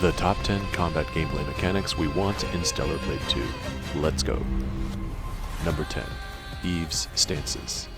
The top 10 combat gameplay mechanics we want in Stellar Blade 2. Let's go. Number 10. Eve's Stances.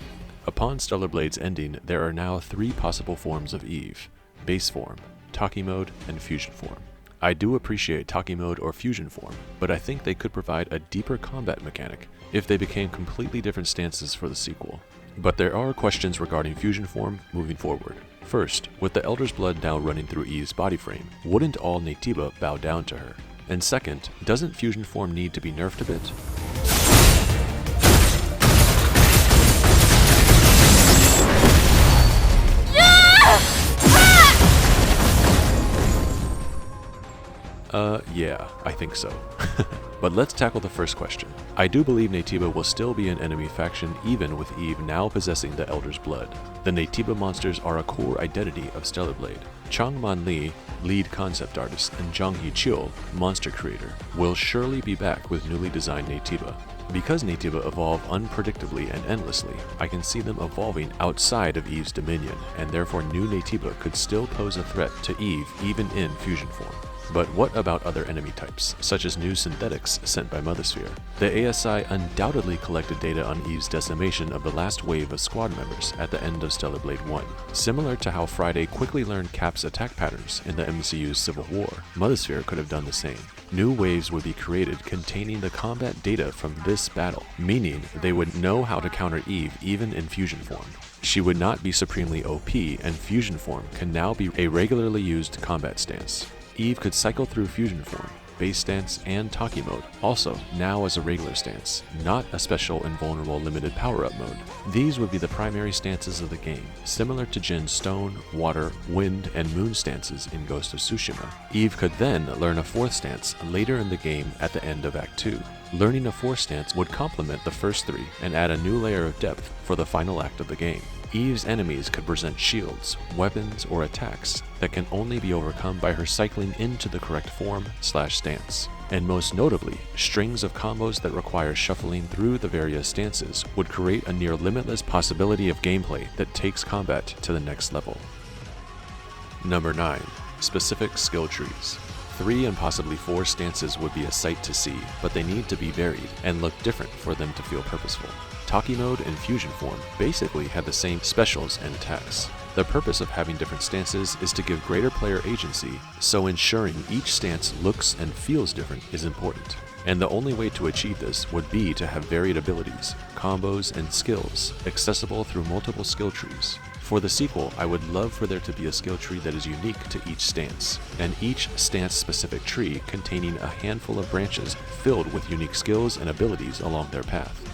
Upon Stellar Blade's ending, there are now 3 possible forms of Eve: base form, Taki mode, and fusion form. I do appreciate Taki mode or fusion form, but I think they could provide a deeper combat mechanic if they became completely different stances for the sequel. But there are questions regarding fusion form moving forward. First, with the Elder's blood now running through Eve's body frame, wouldn't all Naytiba bow down to her? And second, doesn't fusion form need to be nerfed a bit? Yeah, I think so. But let's tackle the first question. I do believe Naytiba will still be an enemy faction even with Eve now possessing the Elder's blood. The Naytiba monsters are a core identity of Stellar Blade. Changman Li, lead concept artist, and Zhang Yiqiu, monster creator, will surely be back with newly designed Naytiba. Because Naytiba evolve unpredictably and endlessly, I can see them evolving outside of Eve's dominion, and therefore new Naytiba could still pose a threat to Eve even in fusion form. But what about other enemy types, such as new synthetics sent by Mothersphere? The ASI undoubtedly collected data on Eve's decimation of the last wave of squad members at the end of Stellar Blade 1. Similar to how Friday quickly learned Cap's attack patterns in the MCU's Civil War, Mothersphere could have done the same. New waves would be created containing the combat data from this battle, meaning they would know how to counter Eve even in fusion form. She would not be supremely OP, and fusion form can now be a regularly used combat stance. Eve could cycle through fusion form, base stance, and Taki mode, also now as a regular stance, not a special invulnerable limited power-up mode. These would be the primary stances of the game, similar to Jin's stone, water, wind, and moon stances in Ghost of Tsushima. Eve could then learn a 4th stance later in the game at the end of Act 2. Learning a 4th stance would complement the first 3 and add a new layer of depth for the final act of the game. Eve's enemies could present shields, weapons, or attacks that can only be overcome by her cycling into the correct form/stance. And most notably, strings of combos that require shuffling through the various stances would create a near limitless possibility of gameplay that takes combat to the next level. Number 9. Specific skill trees. 3 and possibly 4 stances would be a sight to see, but they need to be varied and look different for them to feel purposeful. Taki mode and fusion form basically have the same specials and attacks. The purpose of having different stances is to give greater player agency, so ensuring each stance looks and feels different is important. And the only way to achieve this would be to have varied abilities, combos, and skills accessible through multiple skill trees. For the sequel, I would love for there to be a skill tree that is unique to each stance, and each stance-specific tree containing a handful of branches filled with unique skills and abilities along their path.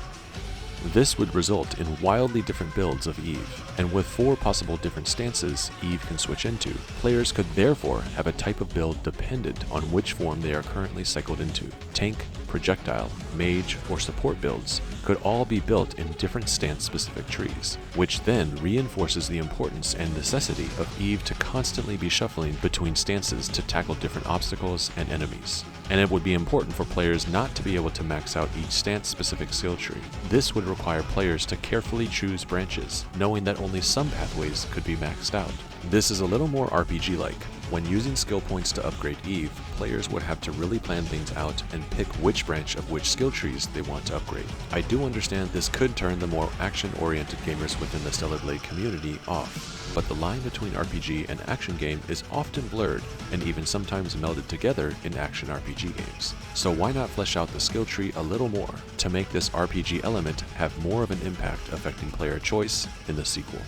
This would result in wildly different builds of Eve, and with 4 possible different stances Eve can switch into, players could therefore have a type of build dependent on which form they are currently cycled into. Tank, projectile, mage, or support builds could all be built in different stance-specific trees, which then reinforces the importance and necessity of Eve to constantly be shuffling between stances to tackle different obstacles and enemies. And it would be important for players not to be able to max out each stance-specific skill tree. This would require players to carefully choose branches, knowing that only some pathways could be maxed out. This is a little more RPG-like. When using skill points to upgrade Eve, players would have to really plan things out and pick which branch of which skill trees they want to upgrade. I do understand this could turn the more action-oriented gamers within the Stellar Blade community off, but the line between RPG and action game is often blurred and even sometimes melded together in action RPG games. So why not flesh out the skill tree a little more to make this RPG element have more of an impact affecting player choice in the sequel?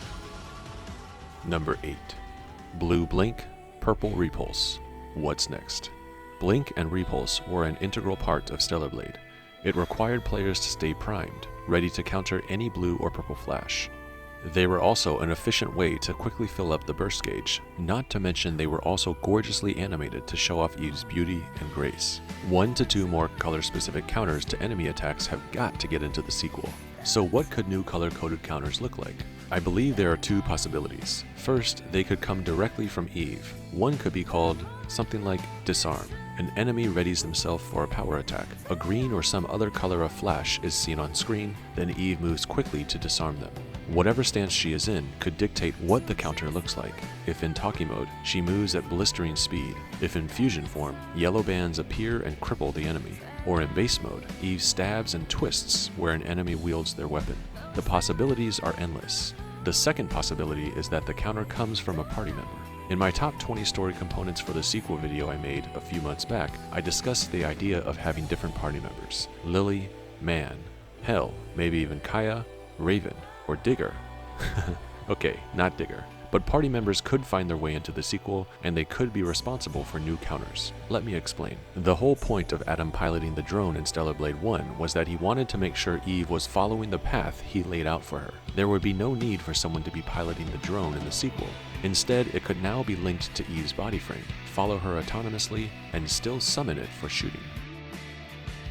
Number 8. Blue Blink, Purple Repulse. What's next? Blink and Repulse were an integral part of Stellar Blade. It required players to stay primed, ready to counter any blue or purple flash. They were also an efficient way to quickly fill up the burst gauge, not to mention they were also gorgeously animated to show off Eve's beauty and grace. 1 to 2 more color-specific counters to enemy attacks have got to get into the sequel. So what could new color-coded counters look like? I believe there are 2 possibilities. First, they could come directly from Eve. One could be called something like Disarm. An enemy readies themselves for a power attack. A green or some other color of flash is seen on screen, then Eve moves quickly to disarm them. Whatever stance she is in could dictate what the counter looks like. If in Taki mode, she moves at blistering speed. If in fusion form, yellow bands appear and cripple the enemy. Or in base mode, Eve stabs and twists where an enemy wields their weapon. The possibilities are endless. The second possibility is that the counter comes from a party member. In my top 20 story components for the sequel video I made a few months back, I discussed the idea of having different party members. Lily, Man, hell, maybe even Kaya, Raven, or Digger. Okay, not Digger. But party members could find their way into the sequel, and they could be responsible for new counters. Let me explain. The whole point of Adam piloting the drone in Stellar Blade 1 was that he wanted to make sure Eve was following the path he laid out for her. There would be no need for someone to be piloting the drone in the sequel. Instead, it could now be linked to Eve's body frame, follow her autonomously, and still summon it for shooting.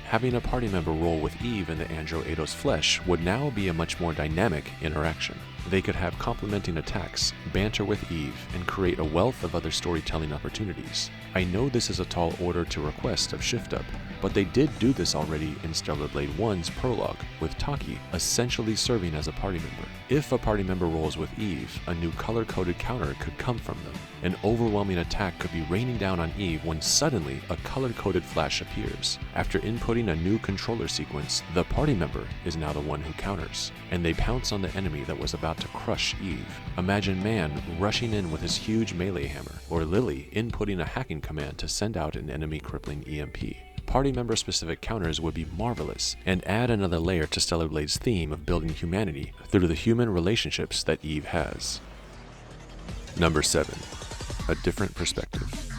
Having a party member roll with Eve in the Andro 8's flesh would now be a much more dynamic interaction. They could have complementing attacks, banter with Eve, and create a wealth of other storytelling opportunities. I know this is a tall order to request of Shift Up, but they did do this already in Stellar Blade 1's prologue, with Taki essentially serving as a party member. If a party member rolls with Eve, a new color-coded counter could come from them. An overwhelming attack could be raining down on Eve when suddenly a color-coded flash appears. After inputting a new controller sequence, the party member is now the one who counters, and they pounce on the enemy that was about to crush Eve. Imagine Man rushing in with his huge melee hammer, or Lily inputting a hacking command to send out an enemy crippling EMP. Party member specific counters would be marvelous and add another layer to Stellar Blade's theme of building humanity through the human relationships that Eve has. Number 7. A different perspective.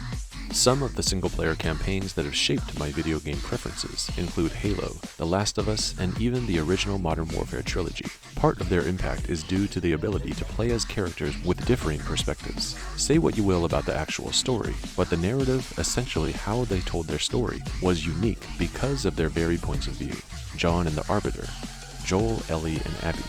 Some of the single-player campaigns that have shaped my video game preferences include Halo, The Last of Us, and even the original Modern Warfare trilogy. Part of their impact is due to the ability to play as characters with differing perspectives. Say what you will about the actual story, but the narrative, essentially how they told their story, was unique because of their varied points of view. John and the Arbiter, Joel, Ellie, and Abby,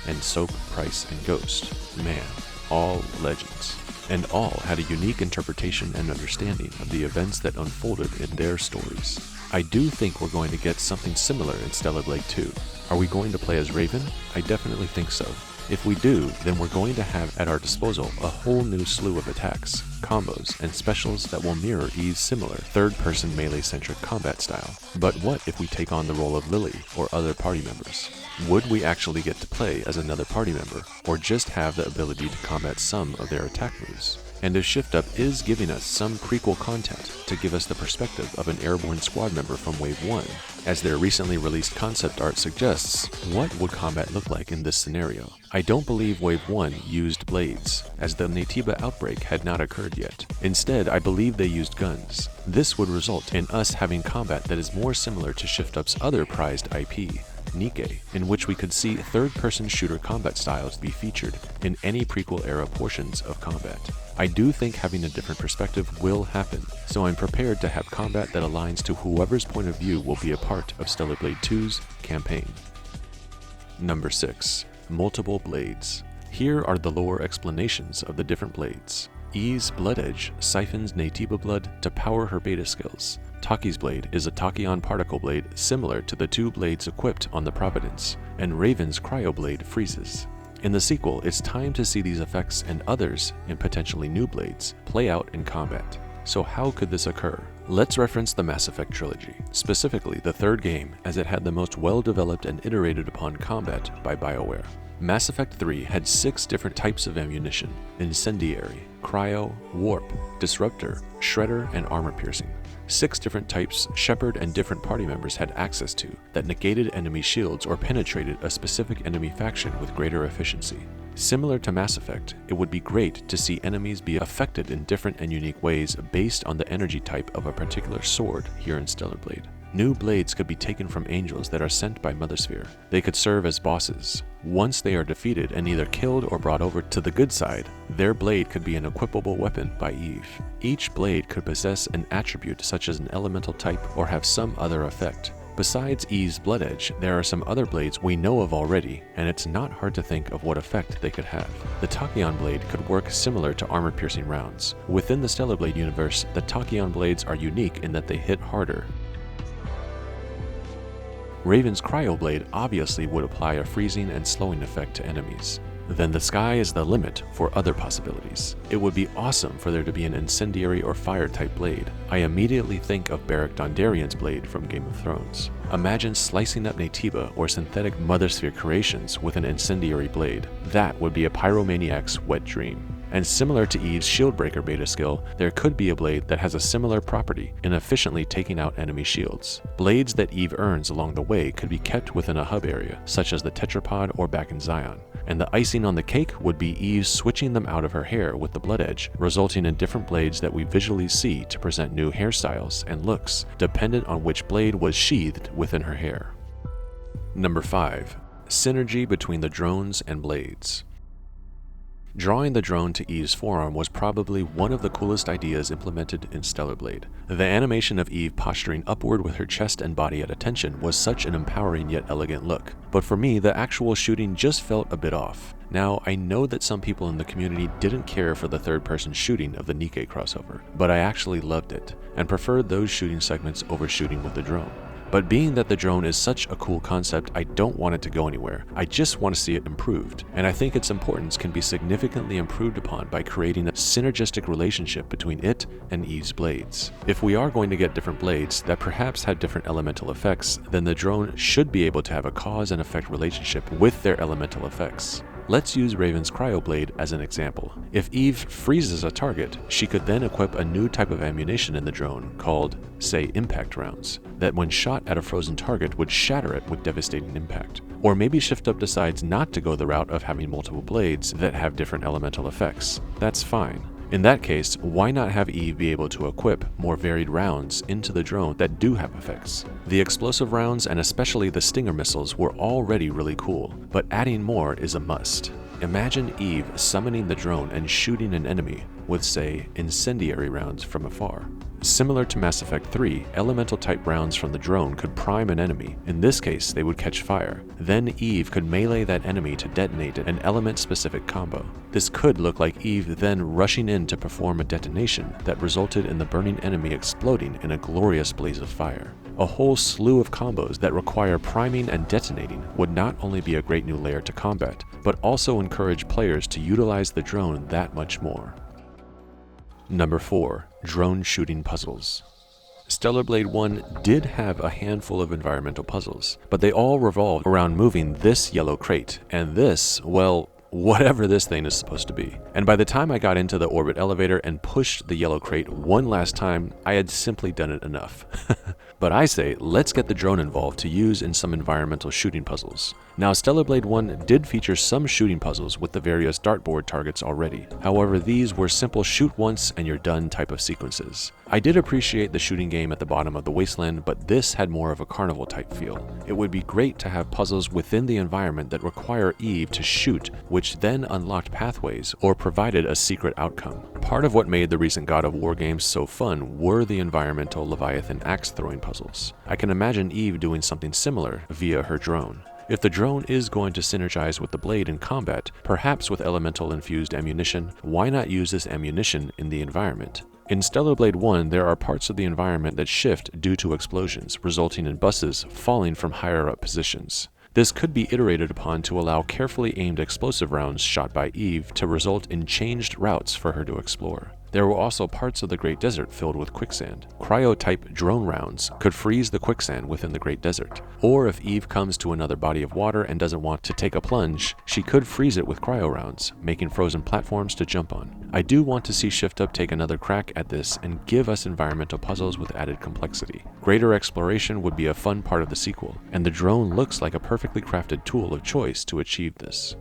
and Soap, Price, and Ghost, man, all legends. And all had a unique interpretation and understanding of the events that unfolded in their stories. I do think we're going to get something similar in Stellar Blade 2. Are we going to play as Raven? I definitely think so. If we do, then we're going to have at our disposal a whole new slew of attacks, combos, and specials that will mirror Eve's similar third-person melee-centric combat style. But what if we take on the role of Lily or other party members? Would we actually get to play as another party member, or just have the ability to combat some of their attack moves? And if Shift Up is giving us some prequel content to give us the perspective of an airborne squad member from Wave 1, as their recently released concept art suggests, what would combat look like in this scenario? I don't believe Wave 1 used blades, as the Naytiba outbreak had not occurred yet. Instead, I believe they used guns. This would result in us having combat that is more similar to Shift Up's other prized IP, Nikke, in which we could see third-person shooter combat styles be featured in any prequel-era portions of combat. I do think having a different perspective will happen, so I'm prepared to have combat that aligns to whoever's point of view will be a part of Stellar Blade 2's campaign. Number 6. Multiple blades. Here are the lore explanations of the different blades. Eve's Blood Edge siphons Naytiba blood to power her beta skills. Taki's blade is a tachyon particle blade similar to the two blades equipped on the Providence, and Raven's cryo blade freezes. In the sequel, it's time to see these effects and others in potentially new blades play out in combat. So how could this occur? Let's reference the Mass Effect trilogy, specifically the third game, as it had the most well-developed and iterated upon combat by BioWare. Mass Effect 3 had 6 different types of ammunition: incendiary, cryo, warp, disruptor, shredder, and armor-piercing. 6 different types Shepard and different party members had access to that negated enemy shields or penetrated a specific enemy faction with greater efficiency. Similar to Mass Effect, it would be great to see enemies be affected in different and unique ways based on the energy type of a particular sword here in Stellar Blade. New blades could be taken from angels that are sent by Mothersphere. They could serve as bosses. Once they are defeated and either killed or brought over to the good side, their blade could be an equipable weapon by Eve. Each blade could possess an attribute such as an elemental type or have some other effect. Besides Eve's Blood Edge, there are some other blades we know of already, and it's not hard to think of what effect they could have. The Tachyon blade could work similar to armor-piercing rounds. Within the Stellar Blade universe, the Tachyon blades are unique in that they hit harder. Raven's Cryoblade obviously would apply a freezing and slowing effect to enemies. Then the sky is the limit for other possibilities. It would be awesome for there to be an incendiary or fire-type blade. I immediately think of Beric Dondarrion's blade from Game of Thrones. Imagine slicing up Naytiba or synthetic Mother Sphere creations with an incendiary blade. That would be a pyromaniac's wet dream. And similar to Eve's Shieldbreaker beta skill, there could be a blade that has a similar property in efficiently taking out enemy shields. Blades that Eve earns along the way could be kept within a hub area, such as the Tetrapod or back in Zion. And the icing on the cake would be Eve switching them out of her hair with the Blood Edge, resulting in different blades that we visually see to present new hairstyles and looks, dependent on which blade was sheathed within her hair. Number 5. Synergy between the drones and blades. Drawing the drone to Eve's forearm was probably one of the coolest ideas implemented in Stellar Blade. The animation of Eve posturing upward with her chest and body at attention was such an empowering yet elegant look, but for me the actual shooting just felt a bit off. Now, I know that some people in the community didn't care for the third-person shooting of the Nikke crossover, but I actually loved it, and preferred those shooting segments over shooting with the drone. But being that the drone is such a cool concept, I don't want it to go anywhere. I just want to see it improved, and I think its importance can be significantly improved upon by creating a synergistic relationship between it and Eve's blades. If we are going to get different blades that perhaps have different elemental effects, then the drone should be able to have a cause and effect relationship with their elemental effects. Let's use Raven's Cryoblade as an example. If Eve freezes a target, she could then equip a new type of ammunition in the drone called, say, impact rounds, that when shot at a frozen target would shatter it with devastating impact. Or maybe Shift Up decides not to go the route of having multiple blades that have different elemental effects. That's fine. In that case, why not have Eve be able to equip more varied rounds into the drone that do have effects? The explosive rounds and especially the Stinger missiles were already really cool, but adding more is a must. Imagine Eve summoning the drone and shooting an enemy with, say, incendiary rounds from afar. Similar to Mass Effect 3, elemental type rounds from the drone could prime an enemy. In this case, they would catch fire. Then Eve could melee that enemy to detonate an element-specific combo. This could look like Eve then rushing in to perform a detonation that resulted in the burning enemy exploding in a glorious blaze of fire. A whole slew of combos that require priming and detonating would not only be a great new layer to combat, but also encourage players to utilize the drone that much more. Number 4. Drone shooting puzzles. Stellar Blade 1 did have a handful of environmental puzzles, but they all revolved around moving this yellow crate, and this, well, whatever this thing is supposed to be. And by the time I got into the orbit elevator and pushed the yellow crate one last time, I had simply done it enough. But I say, let's get the drone involved to use in some environmental shooting puzzles. Now, Stellar Blade 1 did feature some shooting puzzles with the various dartboard targets already. However, these were simple shoot once and you're done type of sequences. I did appreciate the shooting game at the bottom of the wasteland, but this had more of a carnival type feel. It would be great to have puzzles within the environment that require Eve to shoot, which then unlocked pathways or provided a secret outcome. Part of what made the recent God of War games so fun were the environmental Leviathan axe throwing puzzles. I can imagine Eve doing something similar via her drone. If the drone is going to synergize with the blade in combat, perhaps with elemental infused ammunition, why not use this ammunition in the environment? In Stellar Blade 1, there are parts of the environment that shift due to explosions, resulting in buses falling from higher up positions. This could be iterated upon to allow carefully aimed explosive rounds shot by Eve to result in changed routes for her to explore. There were also parts of the Great Desert filled with quicksand. Cryo-type drone rounds could freeze the quicksand within the Great Desert. Or if Eve comes to another body of water and doesn't want to take a plunge, she could freeze it with cryo rounds, making frozen platforms to jump on. I do want to see Shift Up take another crack at this and give us environmental puzzles with added complexity. Greater exploration would be a fun part of the sequel, and the drone looks like a perfectly crafted tool of choice to achieve this.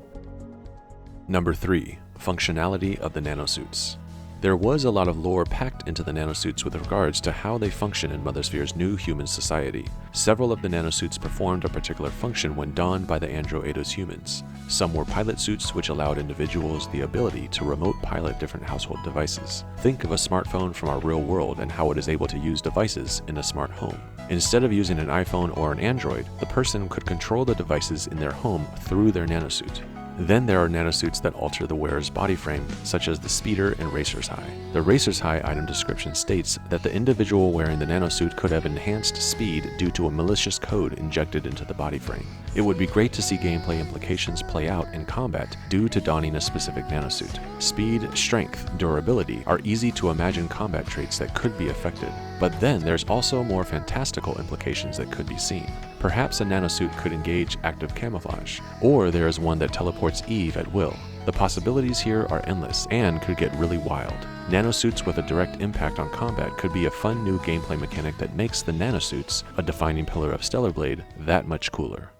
Number 3. Functionality of the Nanosuits. There was a lot of lore packed into the Nanosuits with regards to how they function in Mother Sphere's new human society. Several of the Nanosuits performed a particular function when donned by the Andro 8's humans. Some were pilot suits, which allowed individuals the ability to remote pilot different household devices. Think of a smartphone from our real world and how it is able to use devices in a smart home. Instead of using an iPhone or an Android, the person could control the devices in their home through their nanosuit. Then there are nanosuits that alter the wearer's body frame, such as the Speeder and Racer's High. The Racer's High item description states that the individual wearing the nanosuit could have enhanced speed due to a malicious code injected into the body frame. It would be great to see gameplay implications play out in combat due to donning a specific nanosuit. Speed, strength, durability are easy to imagine combat traits that could be affected, but then there's also more fantastical implications that could be seen. Perhaps a nanosuit could engage active camouflage, or there is one that teleports Eve at will. The possibilities here are endless and could get really wild. Nanosuits with a direct impact on combat could be a fun new gameplay mechanic that makes the nanosuits, a defining pillar of Stellar Blade, that much cooler.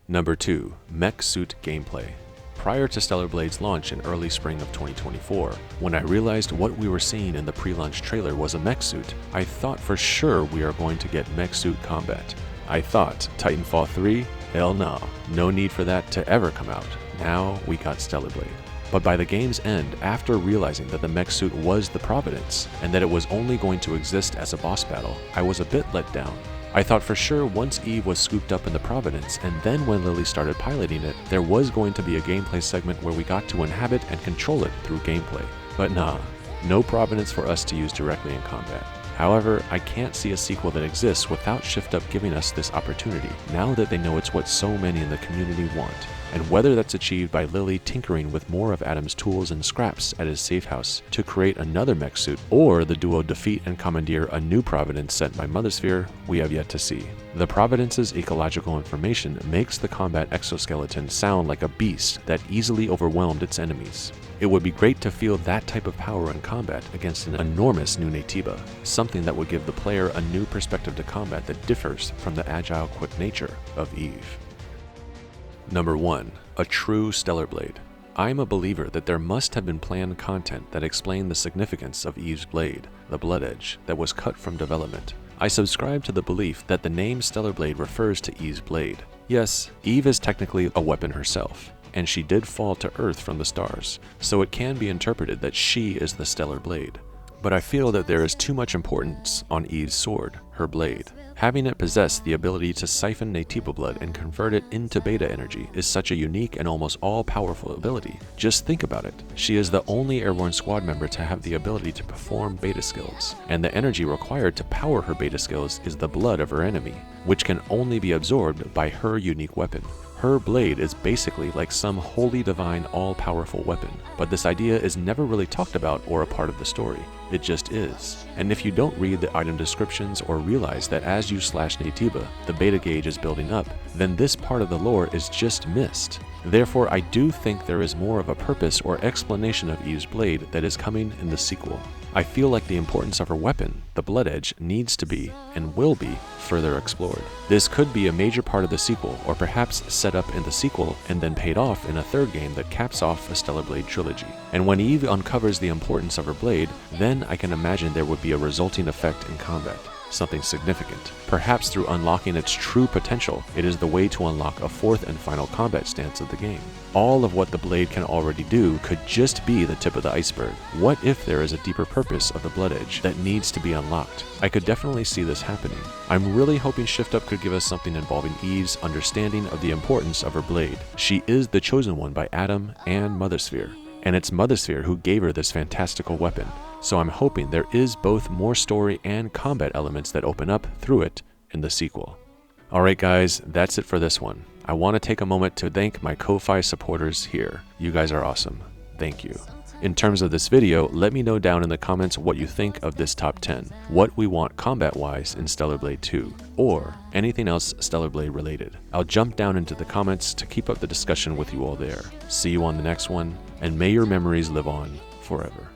Number 2. Mech-Suit gameplay. Prior to Stellar Blade's launch in early spring of 2024, when I realized what we were seeing in the pre-launch trailer was a Mech-Suit, I thought for sure we are going to get Mech-Suit combat. I thought, Titanfall 3? Hell no. No need for that to ever come out. Now we got Stellar Blade. But by the game's end, after realizing that the Mech-Suit was the Providence, and that it was only going to exist as a boss battle, I was a bit let down. I thought for sure once Eve was scooped up in the Providence, and then when Lily started piloting it, there was going to be a gameplay segment where we got to inhabit and control it through gameplay. But nah, no Providence for us to use directly in combat. However, I can't see a sequel that exists without Shift Up giving us this opportunity, now that they know it's what so many in the community want. And whether that's achieved by Lily tinkering with more of Adam's tools and scraps at his safe house to create another Mech-Suit, or the duo defeat and commandeer a new Providence sent by Mothersphere, we have yet to see. The Providence's ecological information makes the combat exoskeleton sound like a beast that easily overwhelmed its enemies. It would be great to feel that type of power in combat against an enormous new Naytiba, something that would give the player a new perspective to combat that differs from the agile, quick nature of Eve. Number 1. A true Stellar Blade. I'm a believer that there must have been planned content that explained the significance of Eve's blade, the Blood Edge, that was cut from development. I subscribe to the belief that the name Stellar Blade refers to Eve's blade. Yes, Eve is technically a weapon herself, and she did fall to Earth from the stars, so it can be interpreted that she is the Stellar Blade. But I feel that there is too much importance on Eve's sword, her blade. Having it possess the ability to siphon Naytiba blood and convert it into beta energy is such a unique and almost all-powerful ability. Just think about it. She is the only airborne squad member to have the ability to perform beta skills, and the energy required to power her beta skills is the blood of her enemy, which can only be absorbed by her unique weapon. Her blade is basically like some holy divine all-powerful weapon, but this idea is never really talked about or a part of the story. It just is. And if you don't read the item descriptions or realize that as you slash Naytiba, the beta gauge is building up, then this part of the lore is just missed. Therefore, I do think there is more of a purpose or explanation of Eve's blade that is coming in the sequel. I feel like the importance of her weapon, the Blood Edge, needs to be, and will be, further explored. This could be a major part of the sequel, or perhaps set up in the sequel and then paid off in a third game that caps off a Stellar Blade trilogy. And when Eve uncovers the importance of her blade, then I can imagine there would be a resulting effect in combat. Something significant. Perhaps through unlocking its true potential, it is the way to unlock a fourth and final combat stance of the game. All of what the blade can already do could just be the tip of the iceberg. What if there is a deeper purpose of the Blood Edge that needs to be unlocked? I could definitely see this happening. I'm really hoping Shift Up could give us something involving Eve's understanding of the importance of her blade. She is the chosen one by Adam and Mothersphere, and it's Mothersphere who gave her this fantastical weapon. So I'm hoping there is both more story and combat elements that open up through it in the sequel. Alright guys, that's it for this one. I want to take a moment to thank my Ko-Fi supporters here. You guys are awesome. Thank you. In terms of this video, let me know down in the comments what you think of this top 10, what we want combat-wise in Stellar Blade 2, or anything else Stellar Blade related. I'll jump down into the comments to keep up the discussion with you all there. See you on the next one, and may your memories live on forever.